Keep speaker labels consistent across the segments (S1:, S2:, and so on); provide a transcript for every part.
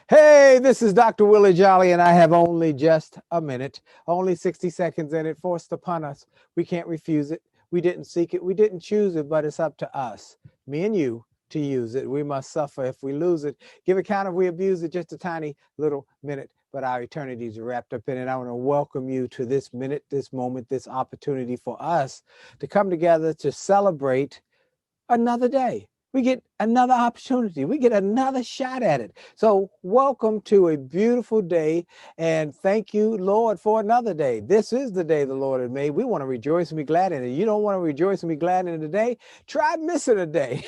S1: Hey, this is Dr. Willie Jolley, and I have only just a minute, only 60 seconds in it, forced upon us. We can't refuse it. We didn't seek it. We didn't choose it, but it's up to us, me and you, to use it. We must suffer if we lose it. Give account if we abuse it, just a tiny little minute, but our eternities are wrapped up in it. I want to welcome you to this minute, this moment, this opportunity for us to come together to celebrate another day. We get another opportunity. We get another shot at it. So welcome to a beautiful day, and thank you, Lord, for another day. This is the day the Lord has made. We want to rejoice and be glad in it. You don't want to rejoice and be glad in it today? Try missing a day.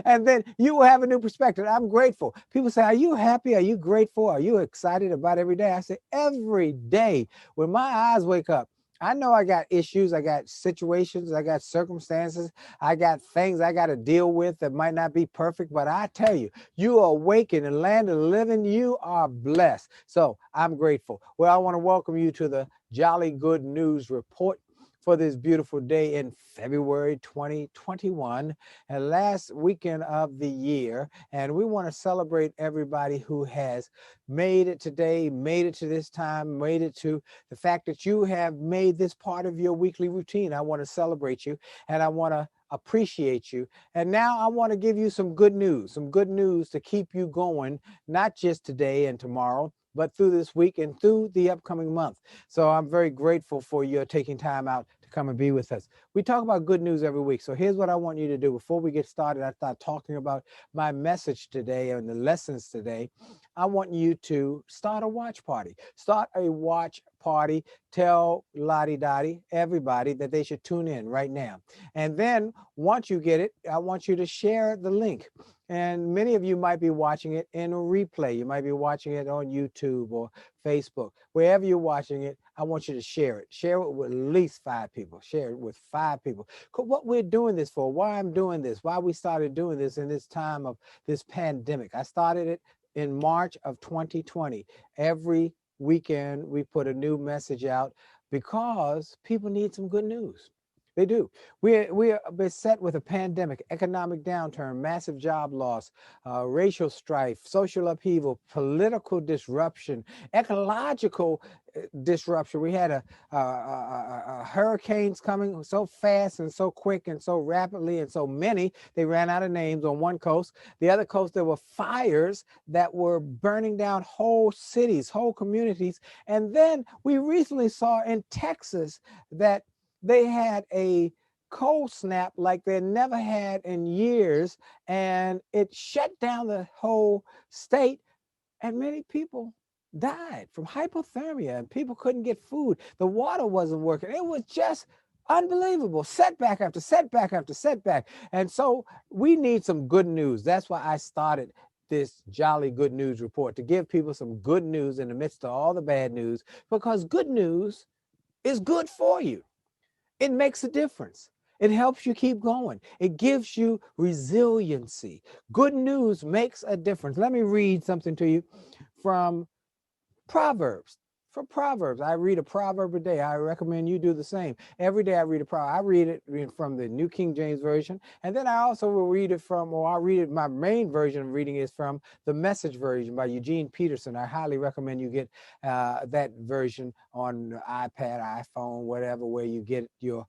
S1: And then you will have a new perspective. I'm grateful. People say, are you happy? Are you grateful? Are you excited about every day? I say, every day when my eyes wake up, I know I got issues, I got situations, I got circumstances, I got things I got to deal with that might not be perfect, but I tell you, you are awake in the land of the living, you are blessed. So I'm grateful. Well, I want to welcome you to the Jolly Good News Report for this beautiful day in February 2021 and last weekend of the year. And we want to celebrate everybody who has made it today, made it to this time, made it to the fact that you have made this part of your weekly routine. I want to celebrate you, and I want to appreciate you. And now I want to give you some good news to keep you going, not just today and tomorrow, but through this week and through the upcoming month. So I'm very grateful for your taking time out to come and be with us. We talk about good news every week. So here's what I want you to do. Before we get started, I start talking about my message today and the lessons today. I want you to start a watch party. Start a watch party. Tell Lottie Dottie, everybody, that they should tune in right now. And then once you get it, I want you to share the link. And many of you might be watching it in a replay. You might be watching it on YouTube or Facebook. Wherever you're watching it, I want you to share it. Share it with at least 5 people. Share it with 5 people. What we're doing this for, why I'm doing this, why we started doing this in this time of this pandemic. I started it in March of 2020. Every weekend, we put a new message out because people need some good news. They do. We are beset with a pandemic, economic downturn, massive job loss, racial strife, social upheaval, political disruption, ecological disruption. We had hurricanes coming so fast and so quick and so rapidly and so many, they ran out of names on one coast. The other coast, there were fires that were burning down whole cities, whole communities. And then we recently saw in Texas that they had a cold snap like they never had in years, and it shut down the whole state, and many people died from hypothermia, and people couldn't get food. The water wasn't working. It was just unbelievable, setback after setback after setback. And so we need some good news. That's why I started this Jolly Good News Report, to give people some good news in the midst of all the bad news, because good news is good for you. It makes a difference. It helps you keep going. It gives you resiliency. Good news makes a difference. Let me read something to you from Proverbs. For Proverbs, I read a proverb a day. I recommend you do the same. Every day I read a proverb. I read it from the New King James Version, and then I also will read it from, or I'll read it, my main version of reading is from the Message version by Eugene Peterson. I highly recommend you get that version on iPad, iPhone, whatever, where you get your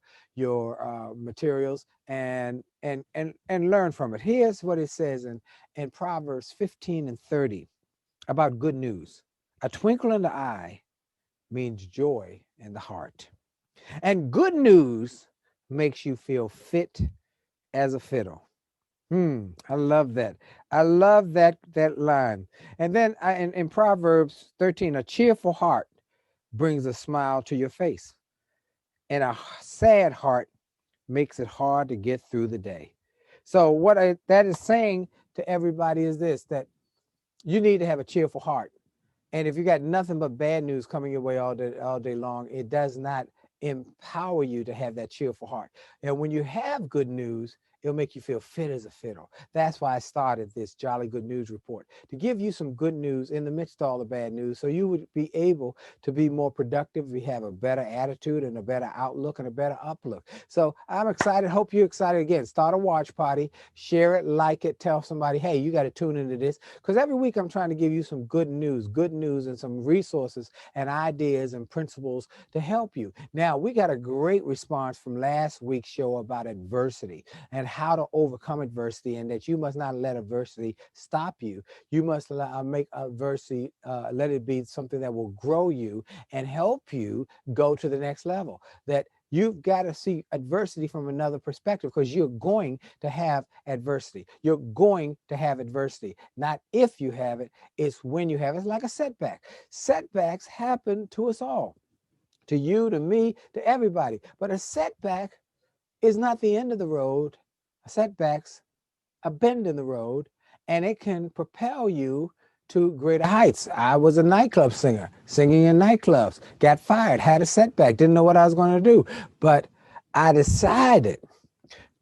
S1: materials and learn from it. Here's what it says in Proverbs 15:30 about good news. A twinkle in the eye means joy in the heart. And good news makes you feel fit as a fiddle. I love that. I love that line. And then in Proverbs 13, a cheerful heart brings a smile to your face, and a sad heart makes it hard to get through the day. So what that is saying to everybody is this, that you need to have a cheerful heart. And if you got nothing but bad news coming your way all day long, it does not empower you to have that cheerful heart. And when you have good news, It'll make you feel fit as a fiddle. That's why I started this Jolly Good News Report, to give you some good news in the midst of all the bad news, so you would be able to be more productive. We have a better attitude and a better outlook and a better uplook. So I'm excited. Hope you're excited. Again, start a watch party, share it, like it, tell somebody, hey, you got to tune into this, because every week I'm trying to give you some good news and some resources and ideas and principles to help you. Now, we got a great response from last week's show about adversity and how to overcome adversity, and that you must not let adversity stop you. You must make adversity, let it be something that will grow you and help you go to the next level. That you've got to see adversity from another perspective, because you're going to have adversity. You're going to have adversity. Not if you have it, it's when you have it. It's like a setback. Setbacks happen to us all, to you, to me, to everybody. But a setback is not the end of the road. A setback's a bend in the road, and it can propel you to greater heights. I was a nightclub singer, singing in nightclubs, got fired, had a setback, didn't know what I was going to do. But I decided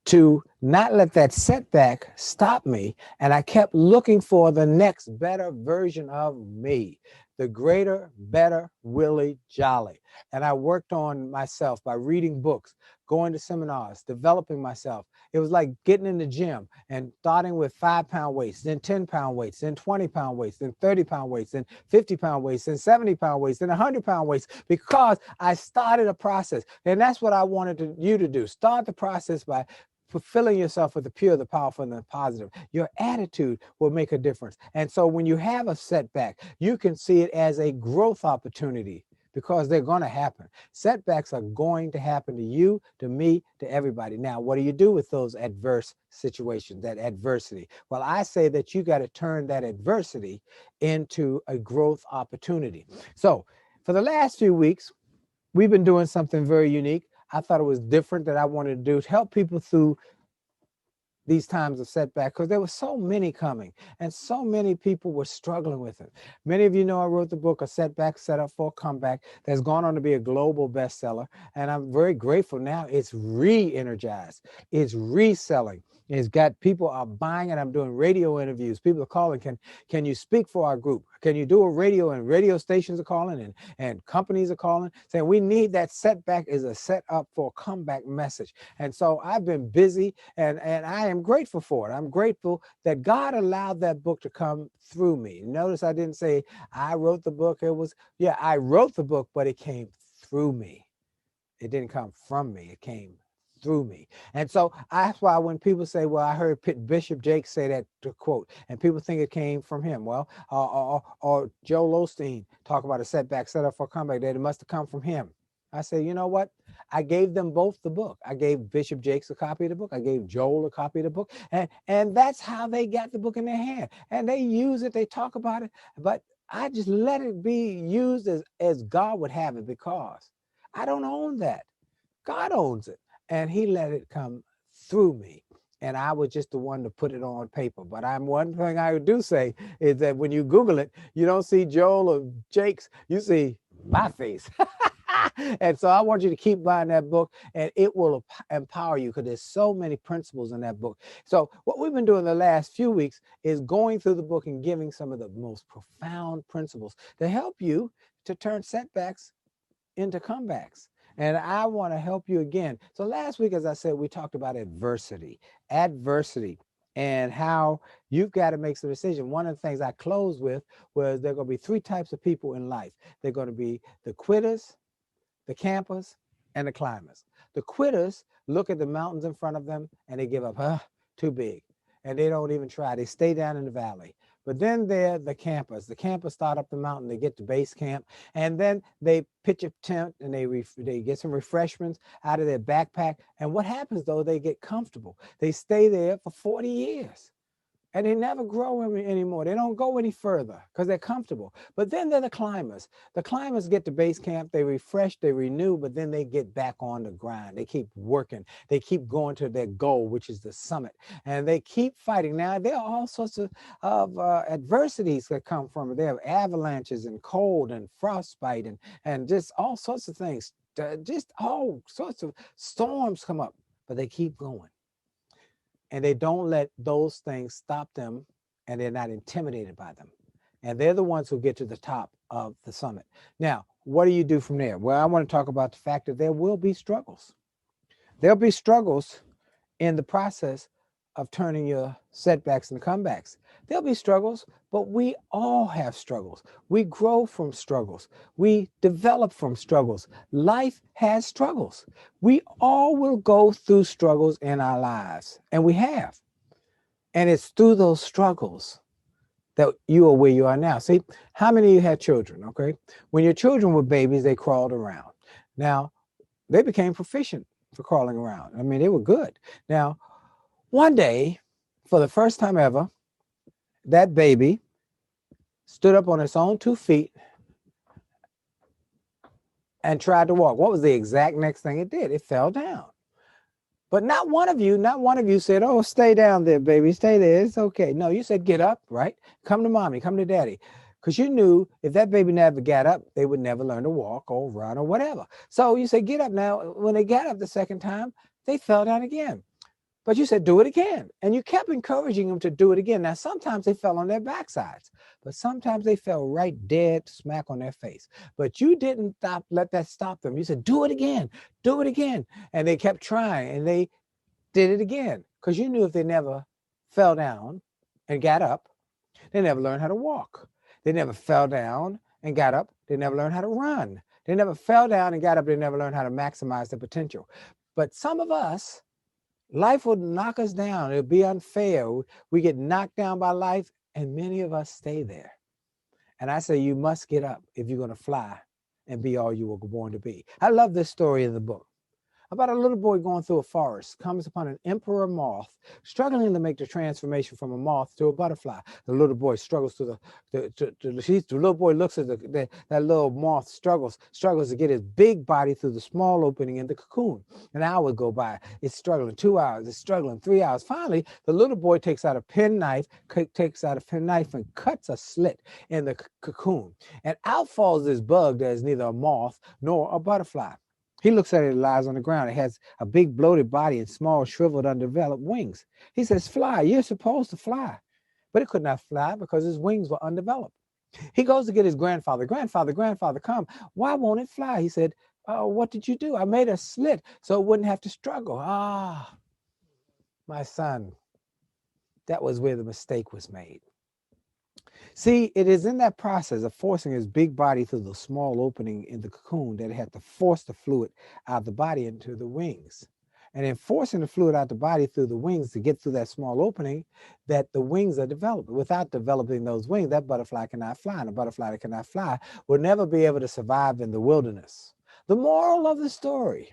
S1: to not let that setback stop me, and I kept looking for the next better version of me, the greater, better Willie Jolley. And I worked on myself by reading books, going to seminars, developing myself. It was like getting in the gym and starting with 5-pound weights, then 10-pound weights, then 20-pound weights, then 30-pound weights, then 50-pound weights, then 70-pound weights, then 100-pound weights, because I started a process. And that's what I wanted you to do. Start the process by fulfilling yourself with the pure, the powerful, and the positive. Your attitude will make a difference. And so when you have a setback, you can see it as a growth opportunity, because they're going to happen. Setbacks are going to happen to you, to me, to everybody. Now, what do you do with those adverse situations, that adversity? Well, I say that you got to turn that adversity into a growth opportunity. So for the last few weeks, we've been doing something very unique. I thought it was different, that I wanted to do to help people through these times of setback, because there were so many coming and so many people were struggling with it. Many of you know I wrote the book, A Setback Set Up for a Comeback, that's gone on to be a global bestseller. And I'm very grateful now it's re-energized. It's reselling. It's got people are buying it. I'm doing radio interviews. People are calling, can you speak for our group? Can you do a radio? And radio stations are calling, and companies are calling, saying we need that. Setback is a set up for a comeback message. And so I've been busy, and I am grateful for it. I'm grateful that God allowed that book to come through me. Notice I didn't say I wrote the book. It was, yeah, I wrote the book, but it came through me. It didn't come from me. It came through me. And so that's why when people say, well, I heard Bishop Jakes say that, to quote, and people think it came from him. Well, or Joel Osteen talk about a setback set up for a comeback, that it must have come from him. I say, you know what? I gave them both the book. I gave Bishop Jakes a copy of the book. I gave Joel a copy of the book. And that's how they got the book in their hand. And they use it, they talk about it, but I just let it be used as God would have it, because I don't own that. God owns it. And he let it come through me. And I was just the one to put it on paper. But one thing I do say is that when you Google it, you don't see Joel or Jakes, you see my face. And so I want you to keep buying that book, and it will empower you, because there's so many principles in that book. So what we've been doing the last few weeks is going through the book and giving some of the most profound principles to help you to turn setbacks into comebacks. And I want to help you again. So last week, as I said, we talked about adversity, and how you've got to make some decision. One of the things I closed with was there are going to be 3 types of people in life. They're going to be the quitters, the campers, and the climbers. The quitters look at the mountains in front of them and they give up, too big. And they don't even try. They stay down in the valley. But then they're the campers. The campers start up the mountain, they get to base camp, and then they pitch a tent and they get some refreshments out of their backpack. And what happens though, they get comfortable. They stay there for 40 years. And they never grow anymore. They don't go any further because they're comfortable. But then they're the climbers. The climbers get to base camp, they refresh, they renew, but then they get back on the grind. They keep working. They keep going to their goal, which is the summit. And they keep fighting. Now, there are all sorts of adversities that come from it. There are avalanches and cold and frostbite and just all sorts of things. Just all sorts of storms come up, but they keep going. and they don't let those things stop them, and they're not intimidated by them. And they're the ones who get to the top of the summit. Now, what do you do from there? Well, I want to talk about the fact that there will be struggles. There'll be struggles in the process of turning your setbacks and comebacks. There'll be struggles, but we all have struggles. We grow from struggles. We develop from struggles. Life has struggles. We all will go through struggles in our lives, and we have. And it's through those struggles that you are where you are now. See, how many of you had children, okay? When your children were babies, they crawled around. Now, they became proficient for crawling around. I mean, they were good. Now, one day, for the first time ever, that baby stood up on its own 2 feet and tried to walk. What was the exact next thing it did? It fell down. But not one of you said, oh, stay down there, baby, stay there, it's okay. No, you said, get up, right? Come to mommy, come to daddy. Because you knew if that baby never got up, they would never learn to walk or run or whatever. So you said, get up. Now, when they got up the second time, they fell down again. But you said, do it again. And you kept encouraging them to do it again. Now, sometimes they fell on their backsides, but sometimes they fell right dead smack on their face. But you didn't let that stop them. You said, do it again, do it again. And they kept trying, and they did it again, because you knew if they never fell down and got up, they never learned how to walk. They never fell down and got up. They never learned how to run. They never fell down and got up. They never learned how to maximize their potential. But some of us, life will knock us down. It'll be unfair. We get knocked down by life, and many of us stay there. And I say you must get up if you're going to fly and be all you were born to be. I love this story in the book about a little boy going through a forest, comes upon an emperor moth, struggling to make the transformation from a moth to a butterfly. The little boy struggles the little boy looks at that little moth, struggles to get his big body through the small opening in the cocoon. An hour go by, it's struggling 2 hours, it's struggling 3 hours. Finally, the little boy takes out a penknife and cuts a slit in the cocoon. And out falls this bug that is neither a moth nor a butterfly. He looks at it, it lies on the ground. It has a big bloated body and small, shriveled, undeveloped wings. He says, fly, you're supposed to fly. But it could not fly because his wings were undeveloped. He goes to get his grandfather. Grandfather, come. Why won't it fly? He said, oh, what did you do? I made a slit so it wouldn't have to struggle. Ah, my son, that was where the mistake was made. See, it is in that process of forcing his big body through the small opening in the cocoon that it had to force the fluid out of the body into the wings. And in forcing the fluid out the body through the wings to get through that small opening, that the wings are developed. Without developing those wings, that butterfly cannot fly. And a butterfly that cannot fly will never be able to survive in the wilderness. The moral of the story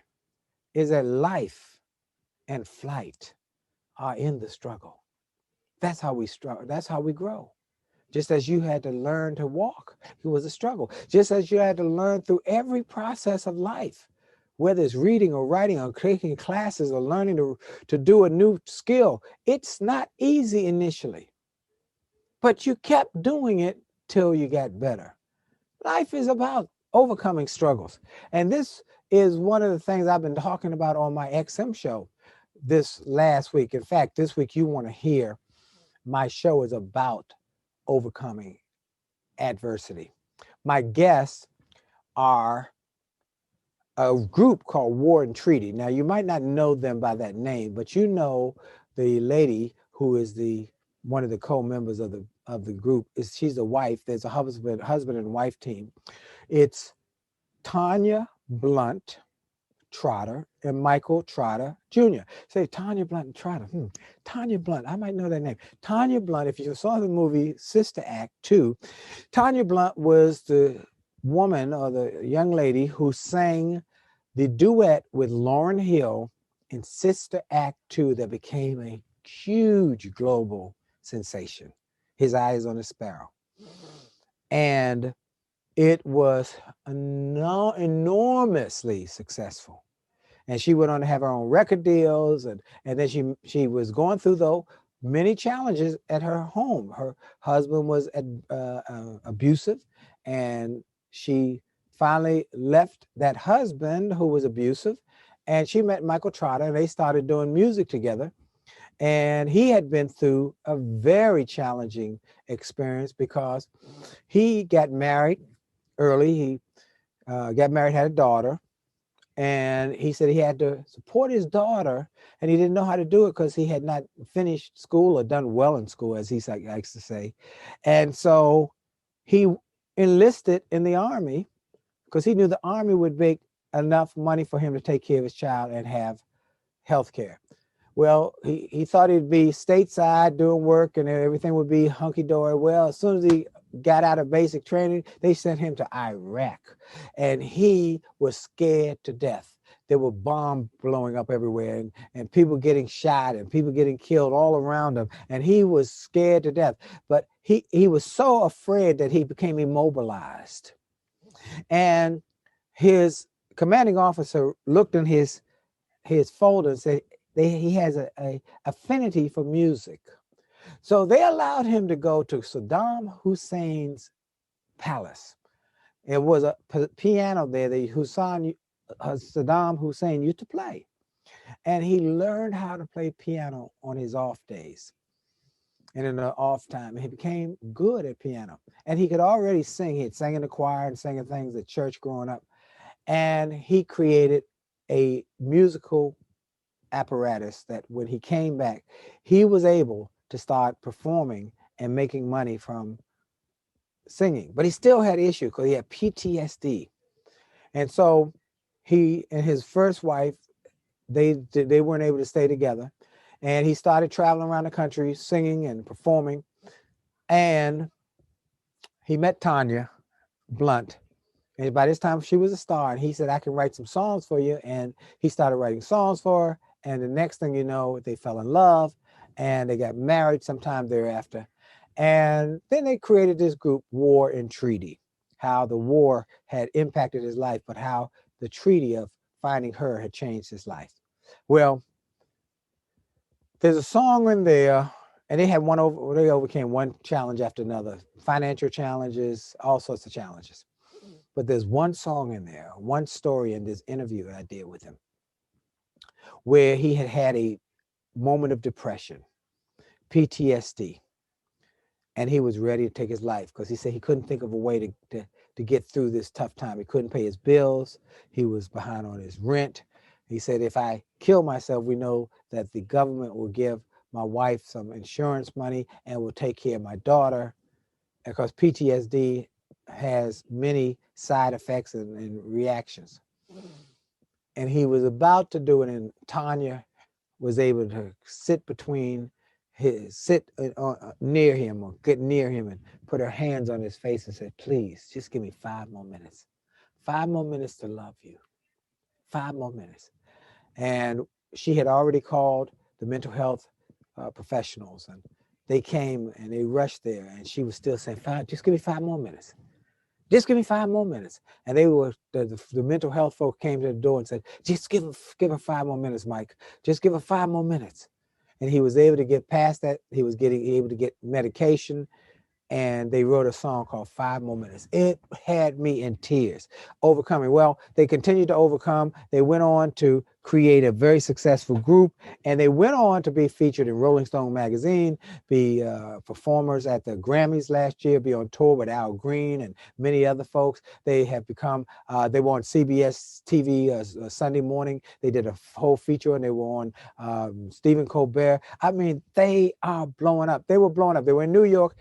S1: is that life and flight are in the struggle. That's how we struggle. That's how we grow. Just as you had to learn to walk, it was a struggle. Just as you had to learn through every process of life, whether it's reading or writing or taking classes or learning to do a new skill, it's not easy initially. But you kept doing it till you got better. Life is about overcoming struggles. And this is one of the things I've been talking about on my XM show this last week. In fact, this week you want to hear my show is about overcoming adversity. My guests are a group called War and Treaty. Now, you might not know them by that name, but you know the lady who is one of the co-members of the group. She's the wife. There's a husband and wife team. It's Tanya Blunt Trotter and Michael Trotter Jr. Say Tanya Blunt and Trotter. Tanya Blunt, I might know that name. Tanya Blunt, if you saw the movie Sister Act 2, Tanya Blunt was the woman or the young lady who sang the duet with Lauryn Hill in Sister Act 2 that became a huge global sensation. His Eyes on a Sparrow. And it was enormously successful. And she went on to have her own record deals. And then she was going through, though, many challenges at her home. Her husband was abusive, and she finally left that husband who was abusive. And she met Michael Trotter, and they started doing music together. And he had been through a very challenging experience because he got married early. He got married, had a daughter, and he said he had to support his daughter, and he didn't know how to do it because he had not finished school or done well in school, as he likes to say. And so he enlisted in the Army because he knew the Army would make enough money for him to take care of his child and have health care. Well, he thought he'd be stateside doing work and everything would be hunky-dory. Well, as soon as he got out of basic training, they sent him to Iraq, and he was scared to death. There were bombs blowing up everywhere, and people getting shot and people getting killed all around him, and he was scared to death. But he was so afraid that he became immobilized. And his commanding officer looked in his folder and said he has a affinity for music. So they allowed him to go to Saddam Hussein's palace. It was a piano there that Saddam Hussein used to play. And he learned how to play piano on his off days and in the off time. He became good at piano. And he could already sing. He'd sang in the choir and sang in things at church growing up. And he created a musical apparatus that when he came back, he was able to start performing and making money from singing. But he still had issues because he had PTSD. And so he and his first wife, they weren't able to stay together. And he started traveling around the country singing and performing. And he met Tanya Blunt. And by this time, she was a star. And he said, I can write some songs for you. And he started writing songs for her. And the next thing you know, they fell in love and they got married sometime thereafter. And then they created this group, War and Treaty, how the war had impacted his life, but how the treaty of finding her had changed his life. Well, there's a song in there, and they overcame one challenge after another, financial challenges, all sorts of challenges. But there's one song in there, one story in this interview that I did with him, where he had a moment of depression, PTSD, and he was ready to take his life because he said he couldn't think of a way to get through this tough time. He couldn't pay his bills. He was behind on his rent. He said, if I kill myself, we know that the government will give my wife some insurance money and will take care of my daughter, because PTSD has many side effects and reactions. And he was about to do it, and Tanya was able to sit near him or get near him and put her hands on his face and said, please, just give me 5 more minutes. 5 more minutes to love you. 5 more minutes. And she had already called the mental health professionals, and they came and they rushed there, and she was still saying, just give me 5 more minutes. Just give me 5 more minutes. And they were the mental health folk came to the door and said, just give her 5 more minutes, Mike. Just give her 5 more minutes. And he was able to get past that. He was able to get medication. And they wrote a song called 5 More Minutes. It had me in tears. Overcoming. Well, they continued to overcome. They went on to create a very successful group, and they went on to be featured in Rolling Stone magazine, be performers at the Grammys last year, be on tour with Al Green and many other folks. They have become, they were on CBS TV Sunday morning. They did a whole feature, and they were on Stephen Colbert. I mean, they are blowing up. They were blowing up. They were in New York,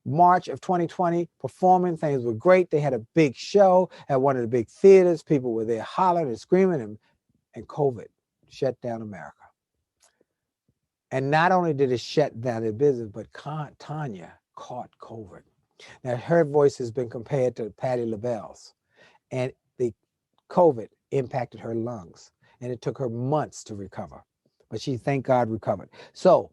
S1: March of 2020, performing. Things were great. They had a big show at one of the big theaters. People were there hollering and screaming, and COVID shut down America. And not only did it shut down their business, but Tanya caught COVID. Now, her voice has been compared to Patti LaBelle's, and the COVID impacted her lungs, and it took her months to recover. But she, thank God, recovered. So,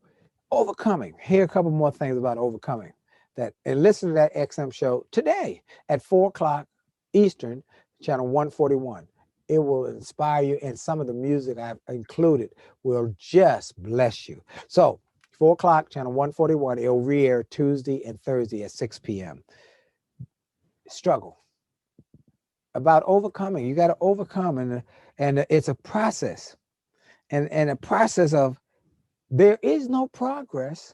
S1: overcoming. Here are a couple more things about overcoming. And listen to that XM show today at 4 o'clock Eastern, channel 141. It will inspire you, and some of the music I've included will just bless you. So 4 o'clock, channel 141, it'll re-air Tuesday and Thursday at 6 p.m. Struggle. About overcoming. You got to overcome, and it's a process. And a process of There is no progress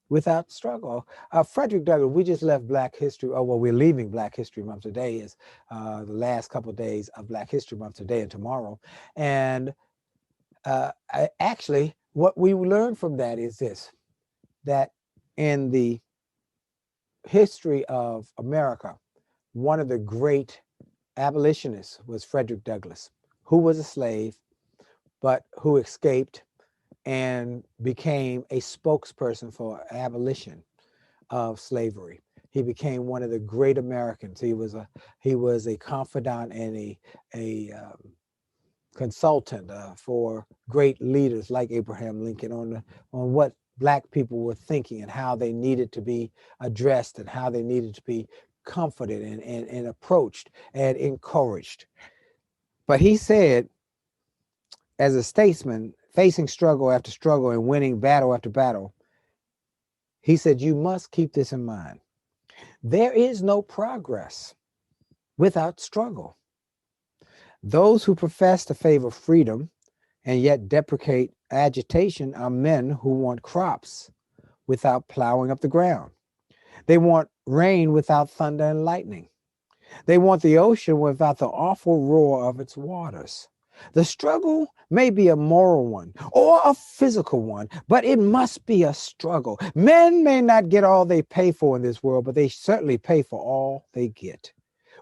S1: without struggle. Frederick Douglass, we just left Black History, oh, well, we're leaving Black History Month. Today is the last couple of days of Black History Month, today and tomorrow. And actually, what we learned from that is this, that in the history of America, one of the great abolitionists was Frederick Douglass, who was a slave, but who escaped and became a spokesperson for abolition of slavery. He became one of the great Americans. He was a confidant and a consultant for great leaders like Abraham Lincoln on what Black people were thinking and how they needed to be addressed and how they needed to be comforted and approached and encouraged. But he said, as a statesman, facing struggle after struggle and winning battle after battle, he said, you must keep this in mind. There is no progress without struggle. Those who profess to favor freedom and yet deprecate agitation are men who want crops without plowing up the ground. They want rain without thunder and lightning. They want the ocean without the awful roar of its waters. The struggle may be a moral one or a physical one, but it must be a struggle. Men may not get all they pay for in this world, but they certainly pay for all they get.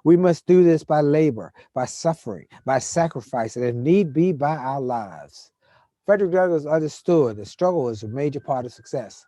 S1: We must do this by labor, by suffering, by sacrifice, and if need be, by our lives. Frederick Douglass understood that struggle is a major part of success,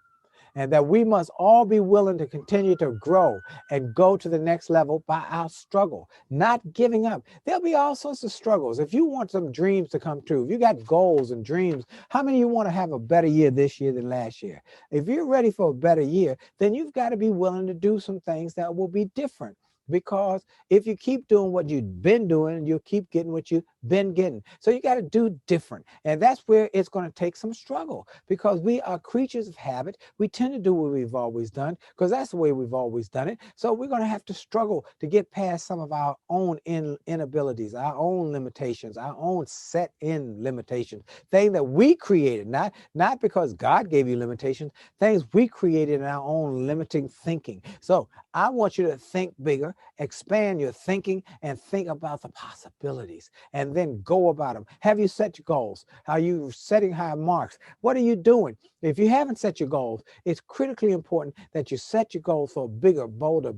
S1: and that we must all be willing to continue to grow and go to the next level by our struggle, not giving up. There'll be all sorts of struggles. If you want some dreams to come true, if you got goals and dreams, how many of you want to have a better year this year than last year? If you're ready for a better year, then you've got to be willing to do some things that will be different. Because if you keep doing what you've been doing, you'll keep getting what you've been getting. So you got to do different. And that's where it's going to take some struggle, because we are creatures of habit. We tend to do what we've always done because that's the way we've always done it. So we're going to have to struggle to get past some of our own inabilities, our own limitations, our own set-in limitations, things that we created, not because God gave you limitations, things we created in our own limiting thinking. So I want you to think bigger, expand your thinking, and think about the possibilities, and then go about them. Have you set your goals? Are you setting high marks? What are you doing? If you haven't set your goals, it's critically important that you set your goals for a bigger, bolder,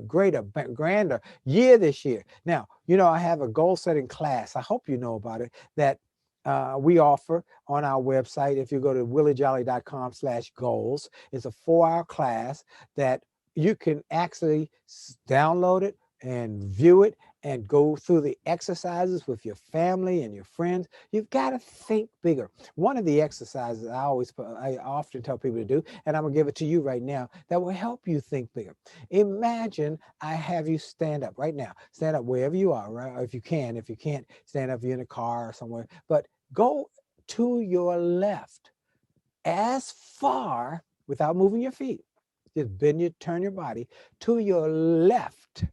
S1: greater, grander year this year. Now, you know, I have a goal-setting class. I hope you know about it, that we offer on our website. If you go to williejolly.com/goals, it's a 4-hour class that you can actually download it and view it and go through the exercises with your family and your friends. You've got to think bigger. One of the exercises I often tell people to do, and I'm gonna give it to you right now, that will help you think bigger. Imagine I have you stand up right now. Stand up wherever you are, right? If you can. If you can't, stand up if you're in a car or somewhere. But go to your left as far, without moving your feet. Just turn your body to your left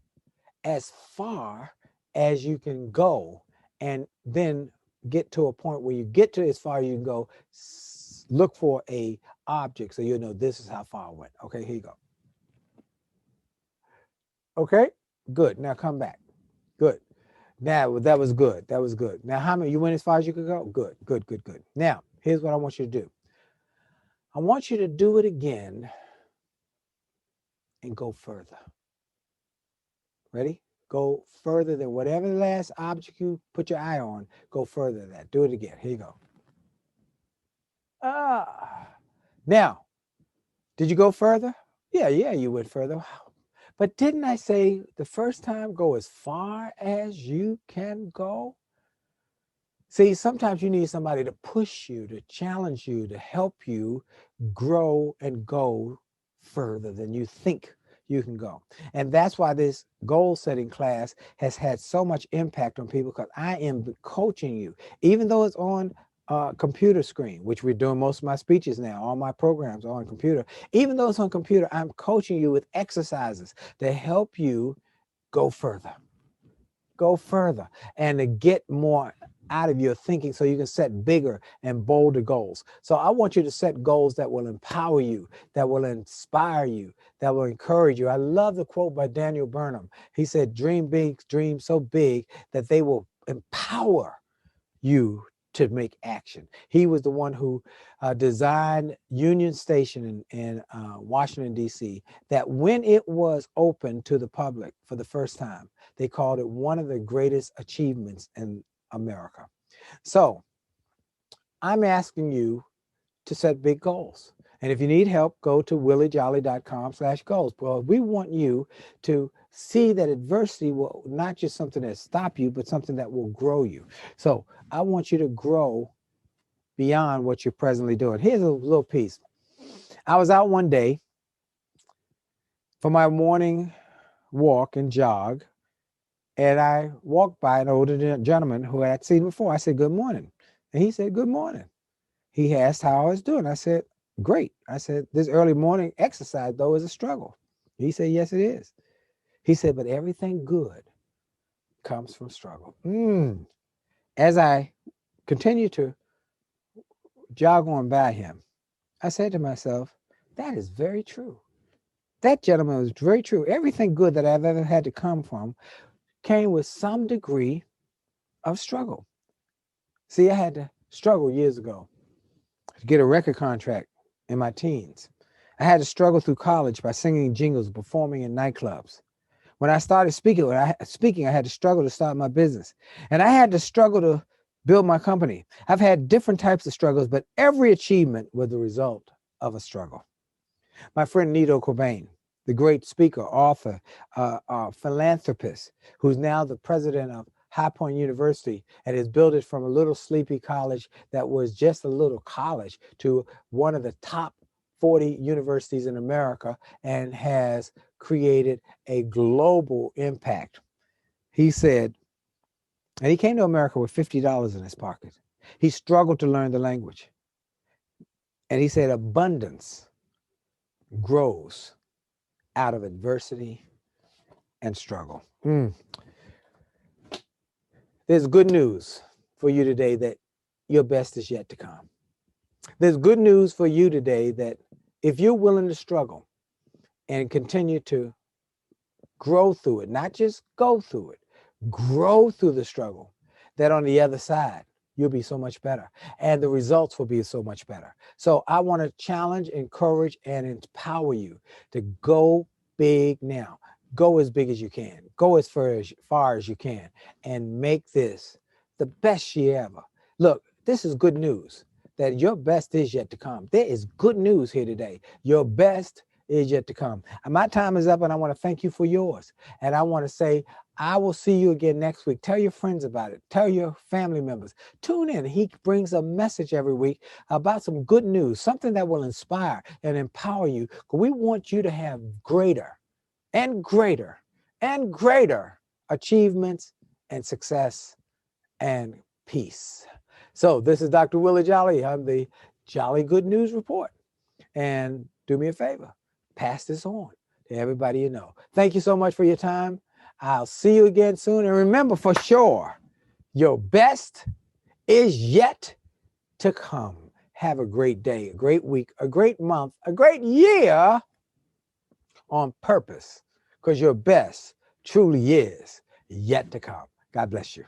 S1: as far as you can go, and then get to a point where you get to as far as you can go. Look for a object so you know this is how far I went. Okay, here you go. Okay, good. Now come back. Good. Now that was good. That was good. Now how many? You went as far as you could go? Good, good, good, good. Now here's what I want you to do. I want you to do it again and go further. Ready? Go further than whatever the last object you put your eye on. Go further than that. Do it again. Here you go. Now, did you go further? Yeah, you went further. Wow. But didn't I say the first time, go as far as you can go? See, sometimes you need somebody to push you, to challenge you, to help you grow and go further than you think you can go. And that's why this goal setting class has had so much impact on people, because I am coaching you, even though it's on computer screen, which we're doing most of my speeches now. All my programs are on computer. Even though it's on computer, I'm coaching you with exercises to help you go further, and to get more out of your thinking so you can set bigger and bolder goals. So I want you to set goals that will empower you, that will inspire you, that will encourage you. I love the quote by Daniel Burnham. He said, dream big, dream so big that they will empower you to make action. He was the one who designed Union Station in Washington, D.C., that when it was open to the public for the first time, they called it one of the greatest achievements in America. So I'm asking you to set big goals. And if you need help, go to williejolly.com/goals. Well, we want you to see that adversity will not just something that stop you, but something that will grow you. So I want you to grow beyond what you're presently doing. Here's a little piece. I was out one day for my morning walk and jog, and I walked by an older gentleman who I had seen before. I said, good morning. And he said, good morning. He asked how I was doing. I said, great. I said, this early morning exercise, though, is a struggle. He said, yes, it is. He said, but everything good comes from struggle. As I continued to jog on by him, I said to myself, that is very true. That gentleman was very true. Everything good that I've ever had to come from came with some degree of struggle. See, I had to struggle years ago to get a record contract in my teens. I had to struggle through college by singing jingles, performing in nightclubs. When I started speaking, I had to struggle to start my business. And I had to struggle to build my company. I've had different types of struggles, but every achievement was the result of a struggle. My friend Nito Cobain, the great speaker, author, philanthropist, who's now the president of High Point University and has built it from a little sleepy college that was just a little college to one of the top 40 universities in America and has created a global impact. He said, and he came to America with $50 in his pocket. He struggled to learn the language. And he said, abundance grows out of adversity and struggle. There's good news for you today that your best is yet to come. There's good news for you today that if you're willing to struggle and continue to grow through it, not just go through it, grow through the struggle, that on the other side, you'll be so much better and the results will be so much better. So I want to challenge, encourage, and empower you to go big now. Go as big as you can. Go as far as you can and make this the best year ever. Look, this is good news that your best is yet to come. There is good news here today. Your best is yet to come. And my time is up and I want to thank you for yours. And I want to say, I will see you again next week. Tell your friends about it. Tell your family members. Tune in. He brings a message every week about some good news, something that will inspire and empower you. We want you to have greater and greater and greater achievements and success and peace. So this is Dr. Willie Jolley. I'm the Jolly Good News Report. And do me a favor, pass this on to everybody you know. Thank you so much for your time. I'll see you again soon. And remember for sure, your best is yet to come. Have a great day, a great week, a great month, a great year on purpose, because your best truly is yet to come. God bless you.